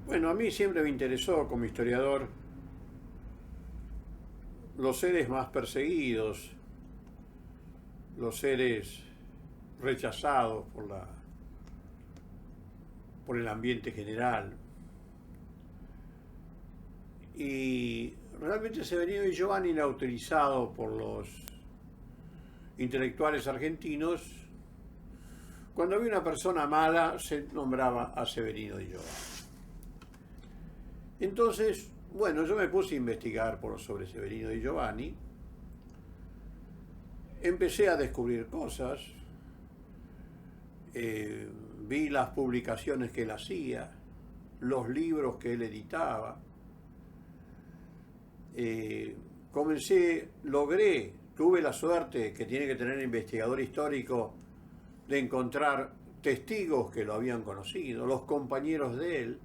Bueno, a mí siempre me interesó como historiador los seres más perseguidos, los seres rechazados por el ambiente general. Y realmente Severino Di Giovanni era utilizado por los intelectuales argentinos. Cuando había una persona mala se nombraba a Severino Di Giovanni. Entonces, bueno, yo me puse a investigar sobre Severino Di Giovanni. Empecé a descubrir cosas, vi las publicaciones que él hacía, los libros que él editaba. Tuve la suerte que tiene que tener el investigador histórico de encontrar testigos que lo habían conocido, los compañeros de él.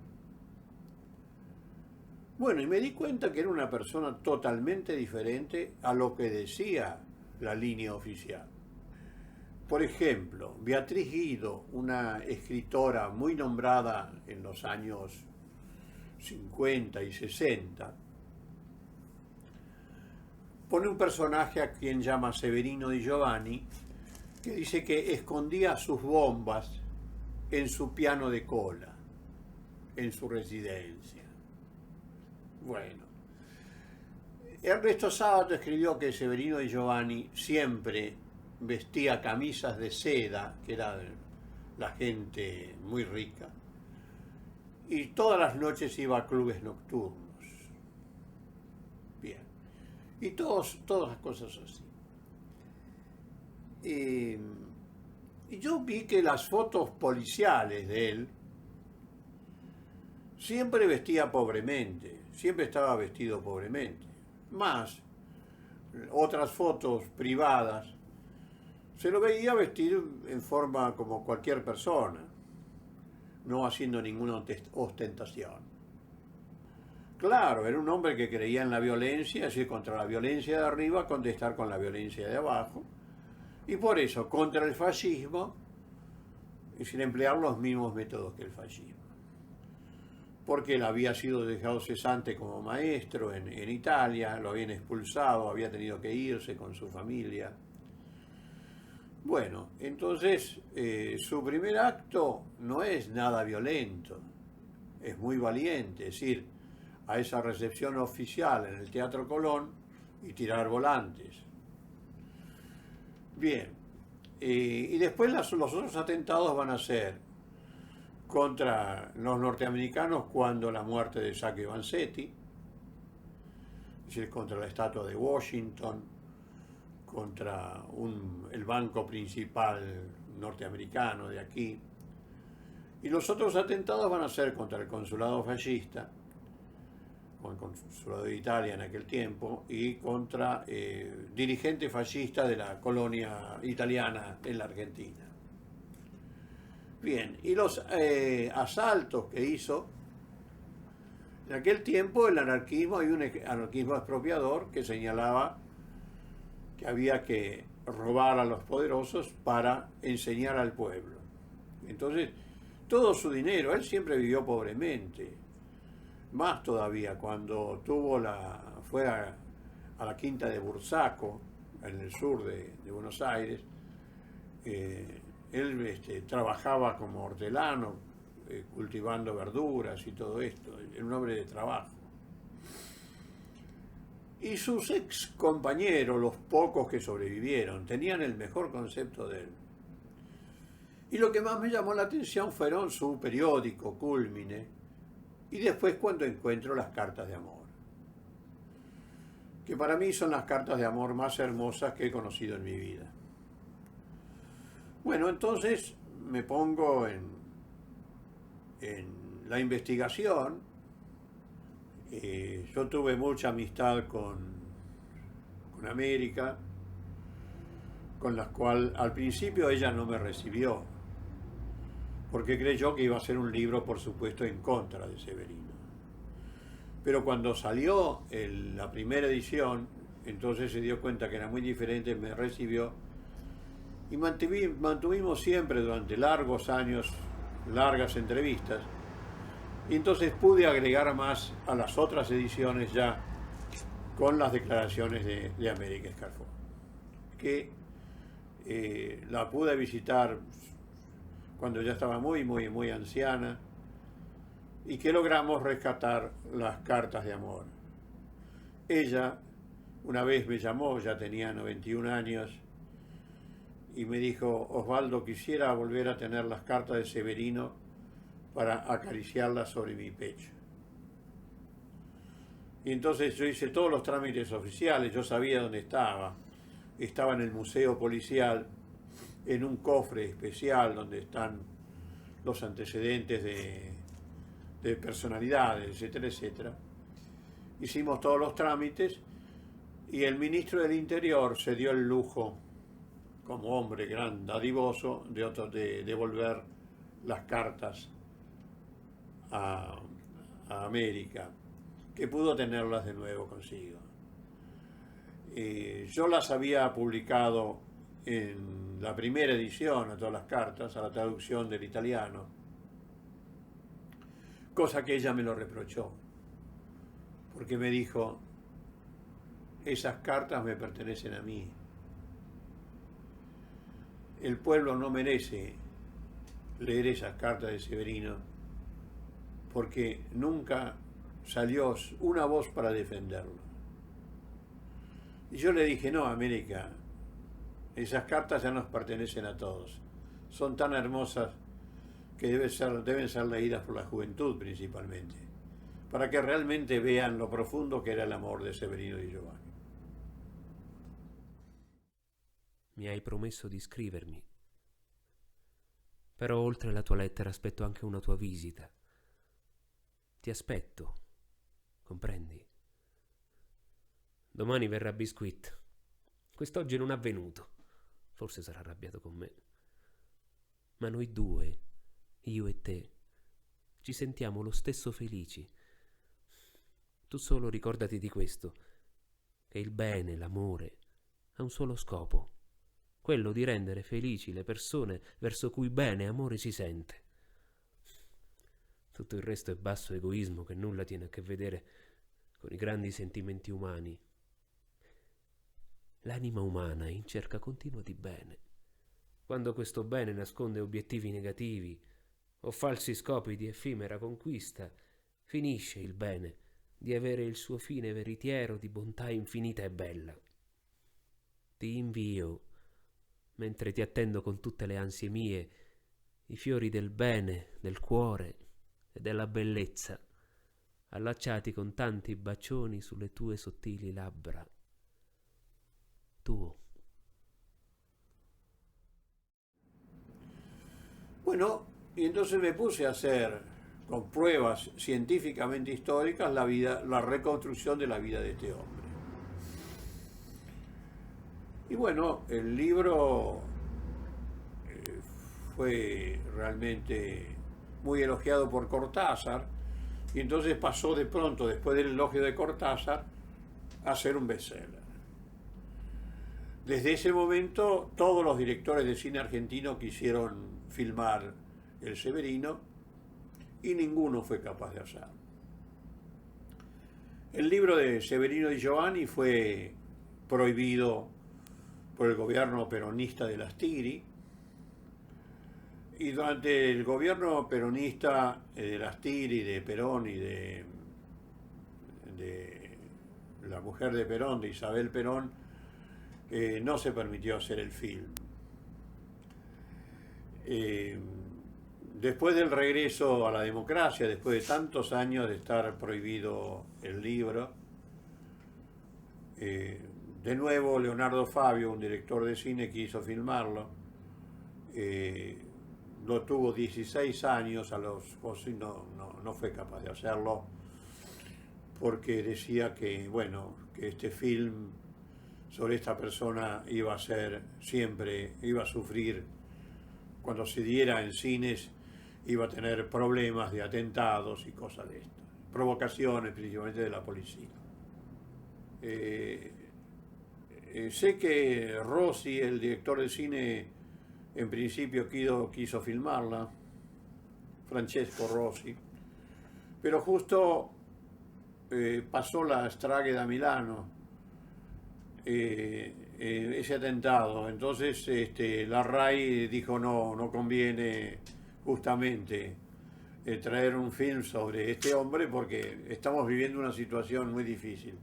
Bueno, y me di cuenta que era una persona totalmente diferente a lo que decía la línea oficial. Por ejemplo, Beatriz Guido, una escritora muy nombrada en los años 50 y 60, pone un personaje a quien llama Severino Di Giovanni, que dice que escondía sus bombas en su piano de cola, en su residencia. Bueno, Ernesto Sábato escribió que Severino Di Giovanni siempre vestía camisas de seda, que era la gente muy rica, y todas las noches iba a clubes nocturnos. Bien, y todas las cosas así. Y yo vi que las fotos policiales de él siempre vestía pobremente, siempre estaba vestido pobremente. Más otras fotos privadas se lo veía vestir en forma como cualquier persona, no haciendo ninguna ostentación. Claro, era un hombre que creía en la violencia, así contra la violencia de arriba, contestar con la violencia de abajo, y por eso contra el fascismo, y sin emplear los mismos métodos que el fascismo. Porque él había sido dejado cesante como maestro en Italia, lo habían expulsado, había tenido que irse con su familia. Bueno, entonces su primer acto no es nada violento, es muy valiente, es ir a esa recepción oficial en el Teatro Colón y tirar volantes. Bien, y después los otros atentados van a ser contra los norteamericanos cuando la muerte de Sacco Vanzetti, es decir, contra la estatua de Washington, contra el banco principal norteamericano de aquí. Y los otros atentados van a ser contra el consulado fascista, o el consulado de Italia en aquel tiempo, y contra dirigentes fascistas de la colonia italiana en la Argentina. Bien, y los asaltos que hizo, en aquel tiempo el anarquismo, hay un anarquismo expropiador que señalaba que había que robar a los poderosos para enseñar al pueblo. Entonces, todo su dinero, él siempre vivió pobremente, más todavía cuando fue a la quinta de Bursaco, en el sur de Buenos Aires. Él trabajaba como hortelano, cultivando verduras y todo esto, era un hombre de trabajo. Y sus ex compañeros, los pocos que sobrevivieron, tenían el mejor concepto de él. Y lo que más me llamó la atención fueron su periódico, Cúlmine, y después cuando encuentro las cartas de amor, que para mí son las cartas de amor más hermosas que he conocido en mi vida. Bueno, entonces me pongo en la investigación. Yo tuve mucha amistad con América, con la cual al principio ella no me recibió, porque creyó que iba a ser un libro, por supuesto, en contra de Severino. Pero cuando salió la primera edición, entonces se dio cuenta que era muy diferente, me recibió, y mantuvimos siempre durante largos años, largas entrevistas, Y entonces pude agregar más a las otras ediciones ya con las declaraciones de América Escarfó, que la pude visitar cuando ya estaba muy anciana, y que logramos rescatar las cartas de amor. Ella una vez me llamó, ya tenía 91 años, y me dijo: Osvaldo, quisiera volver a tener las cartas de Severino para acariciarlas sobre mi pecho. Y entonces yo hice todos los trámites oficiales, yo sabía dónde estaba. Estaba en el Museo Policial, en un cofre especial donde están los antecedentes de personalidades, etcétera, etcétera. Hicimos todos los trámites y el ministro del Interior se dio el lujo, como hombre gran dadivoso, de devolver las cartas a América, que pudo tenerlas de nuevo consigo. Yo las había publicado en la primera edición, a todas las cartas, a la traducción del italiano, cosa que ella me lo reprochó, porque me dijo: esas cartas me pertenecen a mí. El pueblo no merece leer esas cartas de Severino, porque nunca salió una voz para defenderlo. Y yo le dije: no, América, esas cartas ya nos pertenecen a todos. Son tan hermosas que deben ser leídas por la juventud principalmente, para que realmente vean lo profundo que era el amor de Severino di Giovanni. Mi hai promesso di scrivermi. Però oltre la tua lettera aspetto anche una tua visita. Ti aspetto, comprendi? Domani verrà Biscuit. Quest'oggi non ha venuto. Forse sarà arrabbiato con me. Ma noi due, io e te, ci sentiamo lo stesso felici. Tu solo ricordati di questo, che il bene, l'amore, ha un solo scopo: quello di rendere felici le persone verso cui bene e amore si sente. Tutto il resto è basso egoismo che nulla tiene a che vedere con i grandi sentimenti umani. L'anima umana è in cerca continua di bene. Quando questo bene nasconde obiettivi negativi o falsi scopi di effimera conquista, finisce il bene di avere il suo fine veritiero di bontà infinita e bella. Ti invio, mentre ti attendo con tutte le ansie mie, i fiori del bene, del cuore e della bellezza, allacciati con tanti bacioni sulle tue sottili labbra. Tuo. Bueno, y entonces me puse a hacer, con pruebas científicamente históricas, la reconstrucción de la vida de este hombre. Y bueno, el libro fue realmente muy elogiado por Cortázar, y entonces pasó de pronto, después del elogio de Cortázar, a ser un bestseller. Desde ese momento, todos los directores de cine argentino quisieron filmar El Severino y ninguno fue capaz de hacerlo. El libro de Severino di Giovanni fue prohibido por el gobierno peronista de Lastiri, y durante el gobierno peronista de Lastiri, de Perón y de la mujer de Perón, de Isabel Perón, no se permitió hacer el film. Después del regreso a la democracia, después de tantos años de estar prohibido el libro, de nuevo Leonardo Fabio, un director de cine, quiso filmarlo. Lo tuvo 16 años, no fue capaz de hacerlo, porque decía que, bueno, que este film sobre esta persona iba a ser siempre, iba a sufrir, cuando se diera en cines, iba a tener problemas de atentados y cosas de esto, provocaciones principalmente de la policía. Sé que Rossi, el director de cine, en principio quiso filmarla, Francesco Rossi, pero justo pasó la Strage da Milano, ese atentado. Entonces la RAI dijo no conviene justamente traer un film sobre este hombre porque estamos viviendo una situación muy difícil.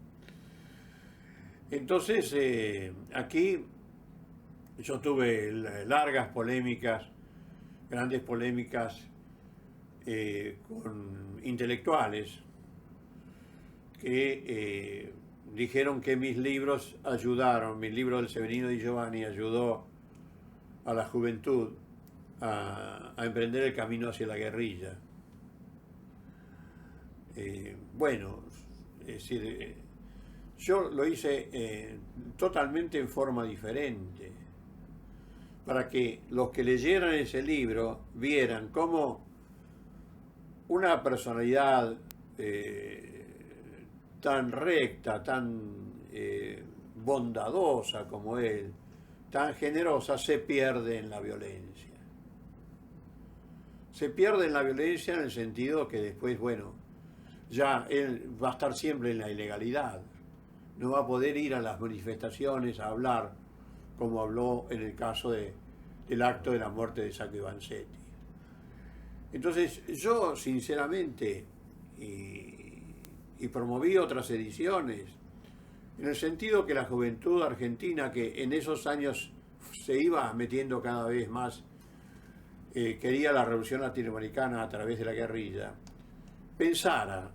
Entonces aquí yo tuve largas polémicas, grandes polémicas con intelectuales que dijeron que mis libros ayudaron, mi libro del Severino Di Giovanni ayudó a la juventud a emprender el camino hacia la guerrilla. Bueno, es decir, yo lo hice totalmente en forma diferente, para que los que leyeran ese libro vieran cómo una personalidad tan recta, tan bondadosa como él, tan generosa, se pierde en la violencia. Se pierde en la violencia en el sentido que después, bueno, ya él va a estar siempre en la ilegalidad. No va a poder ir a las manifestaciones a hablar como habló en el caso del acto de la muerte de Sacco Vanzetti. Entonces yo sinceramente y promoví otras ediciones en el sentido que la juventud argentina, que en esos años se iba metiendo cada vez más, quería la revolución latinoamericana a través de la guerrilla, pensara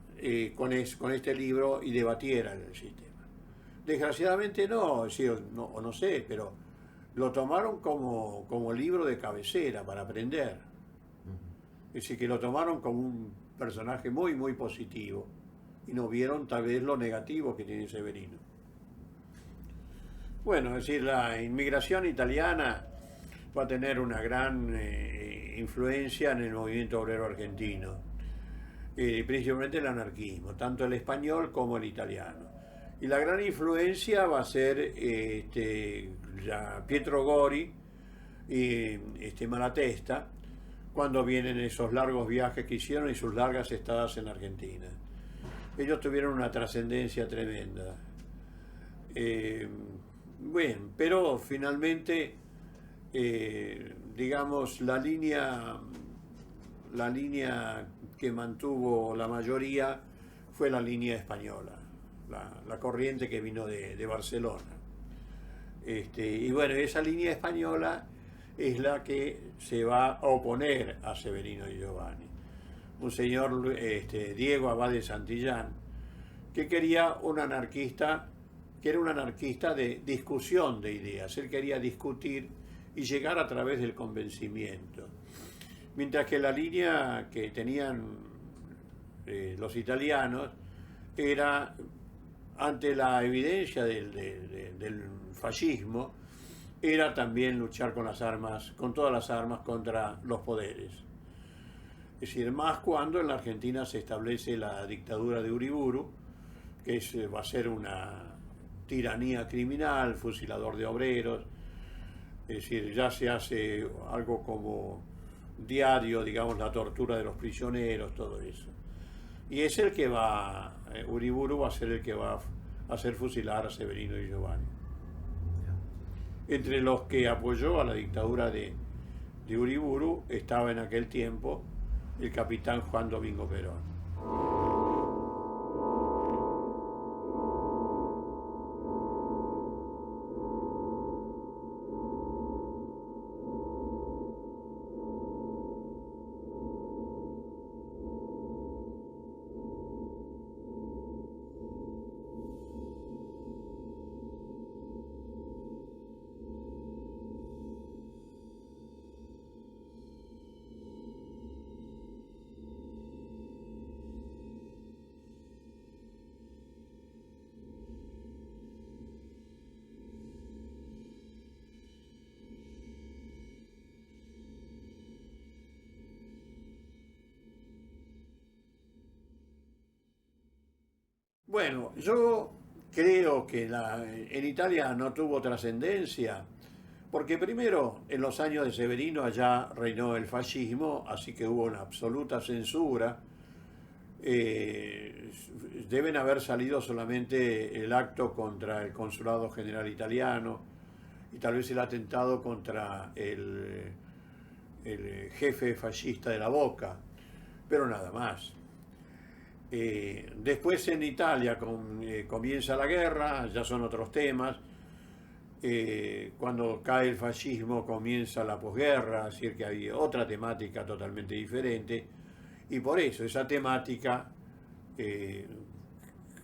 con este libro y debatiera el sistema. Desgraciadamente no sé, pero lo tomaron como libro de cabecera para aprender. Es decir, que lo tomaron como un personaje muy, muy positivo y no vieron tal vez lo negativo que tiene Severino. Bueno, es decir, la inmigración italiana va a tener una gran influencia en el movimiento obrero argentino, principalmente el anarquismo, tanto el español como el italiano. Y la gran influencia va a ser Pietro Gori y Malatesta, cuando vienen esos largos viajes que hicieron y sus largas estadas en Argentina. Ellos tuvieron una trascendencia tremenda. Bueno, pero finalmente, digamos, la línea que mantuvo la mayoría fue la línea española, la corriente que vino de Barcelona. Y bueno, esa línea española es la que se va a oponer a Severino Di Giovanni. Un señor, Diego Abad de Santillán, que quería un anarquista, que era un anarquista de discusión de ideas. Él quería discutir y llegar a través del convencimiento. Mientras que la línea que tenían los italianos era, ante la evidencia del fascismo, era también luchar con las armas, con todas las armas contra los poderes. Es decir, más cuando en la Argentina se establece la dictadura de Uriburu, que va a ser una tiranía criminal, fusilador de obreros. Es decir, ya se hace algo como diario, digamos, la tortura de los prisioneros, todo eso. Y es el que Uriburu va a ser el que va a hacer fusilar a Severino Di Giovanni. Entre los que apoyó a la dictadura de Uriburu estaba en aquel tiempo el capitán Juan Domingo Perón. Bueno, yo creo que en Italia no tuvo trascendencia, porque primero en los años de Severino allá reinó el fascismo, así que hubo una absoluta censura, deben haber salido solamente el acto contra el Consulado General Italiano y tal vez el atentado contra el jefe fascista de la Boca, pero nada más. Después en Italia comienza la guerra, ya son otros temas. Cuando cae el fascismo comienza la posguerra, es decir, que había otra temática totalmente diferente, y por eso esa temática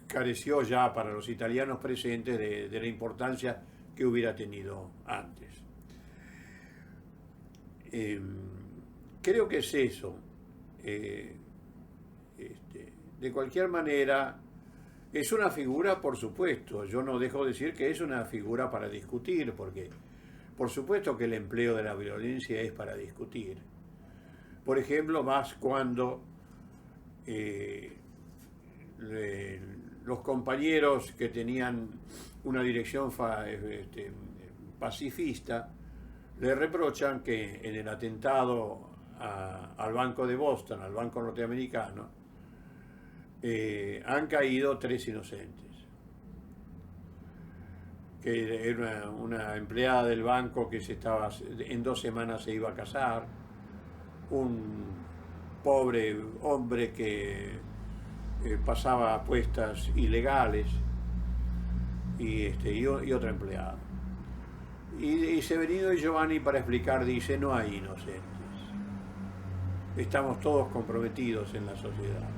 careció ya para los italianos presentes de la importancia que hubiera tenido antes. Creo que es eso. De cualquier manera, es una figura, por supuesto, yo no dejo de decir que es una figura para discutir, porque por supuesto que el empleo de la violencia es para discutir. Por ejemplo, más cuando los compañeros que tenían una dirección pacifista le reprochan que en el atentado al Banco de Boston, al Banco Norteamericano, han caído 3 inocentes. Que era una empleada del banco que en 2 semanas se iba a casar, un pobre hombre que pasaba apuestas ilegales y otra empleada. Y Severino y Giovanni, para explicar, dice: no hay inocentes, estamos todos comprometidos en la sociedad.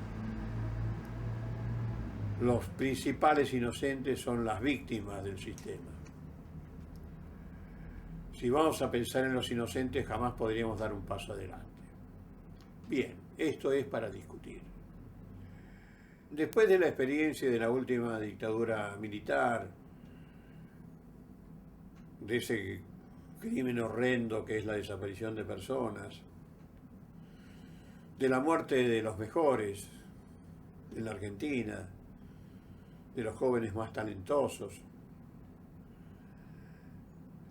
Los principales inocentes son las víctimas del sistema. Si vamos a pensar en los inocentes, jamás podríamos dar un paso adelante. Bien, esto es para discutir. Después de la experiencia de la última dictadura militar, de ese crimen horrendo que es la desaparición de personas, de la muerte de los mejores en la Argentina, de los jóvenes más talentosos.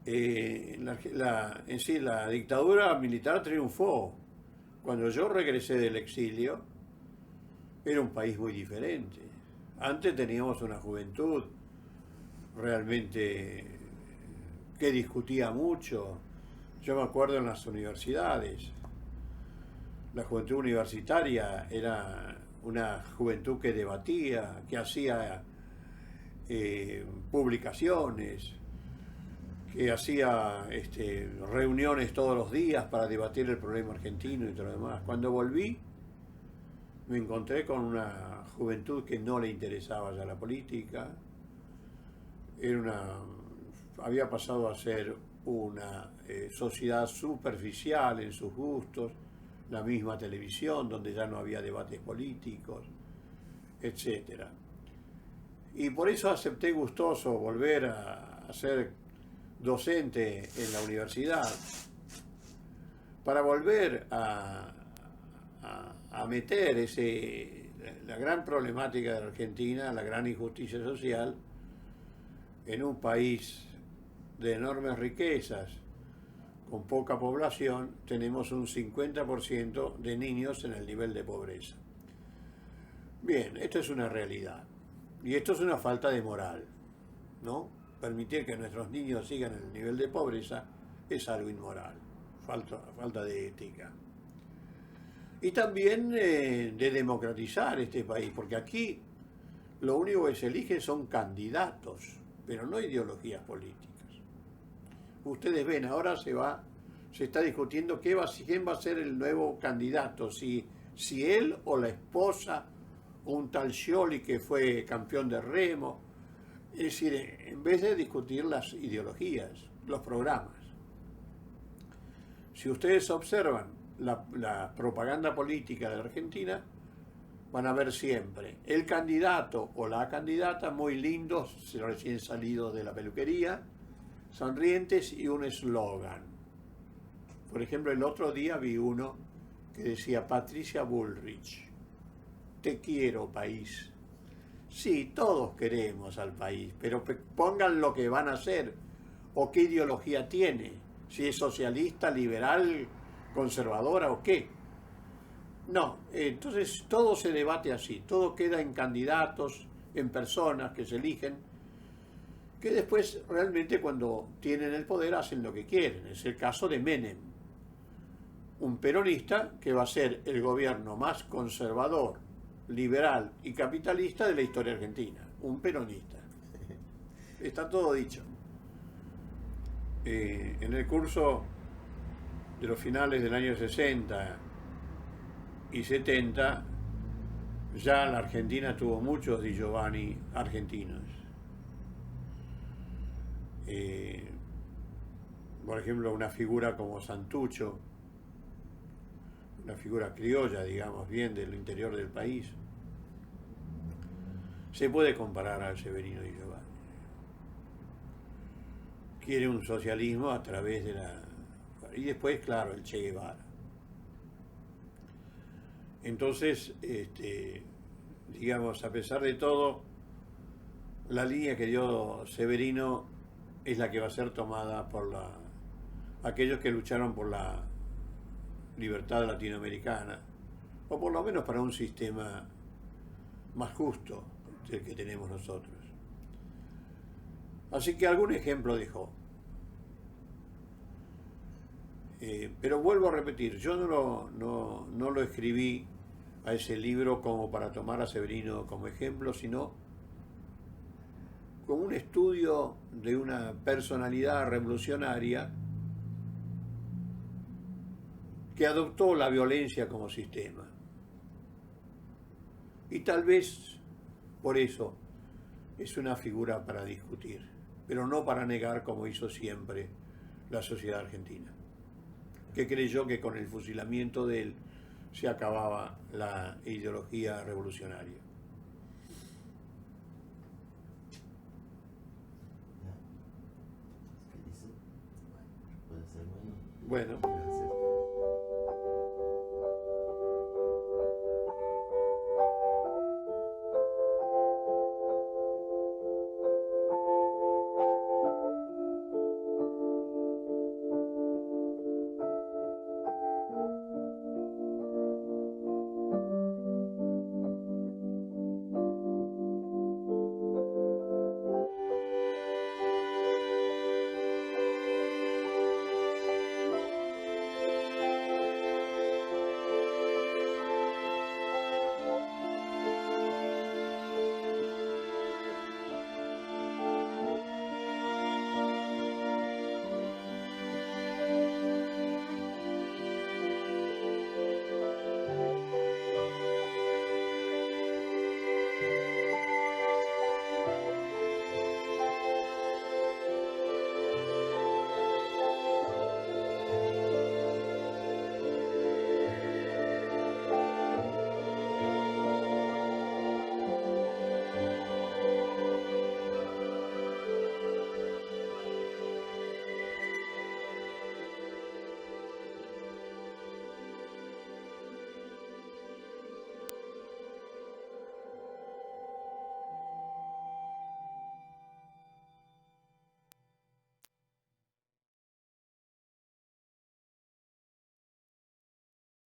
En sí, la dictadura militar triunfó. Cuando yo regresé del exilio, era un país muy diferente. Antes teníamos una juventud realmente que discutía mucho. Yo me acuerdo en las universidades. La juventud universitaria era una juventud que debatía, que hacía publicaciones, que hacía reuniones todos los días para debatir el problema argentino y todo lo demás. Cuando volví, me encontré con una juventud que no le interesaba ya la política. Había pasado a ser una sociedad superficial en sus gustos, la misma televisión donde ya no había debates políticos, etcétera. Y por eso acepté gustoso volver a ser docente en la universidad, para volver a meter la gran problemática de la Argentina, la gran injusticia social, en un país de enormes riquezas, con poca población. Tenemos un 50% de niños en el nivel de pobreza. Bien, esto es una realidad. Y esto es una falta de moral, ¿no? Permitir que nuestros niños sigan en el nivel de pobreza es algo inmoral, falta de ética. Y también de democratizar este país, porque aquí lo único que se elige son candidatos, pero no ideologías políticas. Ustedes ven, ahora se está discutiendo quién va a ser el nuevo candidato, si él o la esposa, o un tal Scioli que fue campeón de remo. Es decir, en vez de discutir las ideologías, los programas. Si ustedes observan la propaganda política de la Argentina, van a ver siempre el candidato o la candidata muy lindos, recién salidos de la peluquería, sonrientes, y un eslogan. Por ejemplo, el otro día vi uno que decía: Patricia Bullrich, te quiero, país. Sí, todos queremos al país, pero pongan lo que van a hacer o qué ideología tiene, si es socialista, liberal, conservadora o qué. No, entonces todo se debate así, todo queda en candidatos, en personas que se eligen, que después realmente cuando tienen el poder hacen lo que quieren. Es el caso de Menem, un peronista que va a ser el gobierno más conservador, liberal y capitalista de la historia argentina. Un peronista. Está todo dicho. En el curso de los finales del año 60 y 70, ya la Argentina tuvo muchos Di Giovanni argentinos. Por ejemplo, una figura como Santucho, una figura criolla, digamos, bien del interior del país, se puede comparar al Severino Di Giovanni. Quiere un socialismo a través de la... Y después, claro, el Che Guevara. Entonces, digamos, a pesar de todo, la línea que dio Severino es la que va a ser tomada por aquellos que lucharon por la libertad latinoamericana, o por lo menos para un sistema más justo del que tenemos nosotros. Así que algún ejemplo dejó. Pero vuelvo a repetir, yo no lo escribí a ese libro como para tomar a Severino como ejemplo, sino como un estudio de una personalidad revolucionaria que adoptó la violencia como sistema. Y tal vez por eso es una figura para discutir, pero no para negar como hizo siempre la sociedad argentina, que creyó que con el fusilamiento de él se acababa la ideología revolucionaria. ¿Qué dice? Puede ser muy... Bueno. Gracias.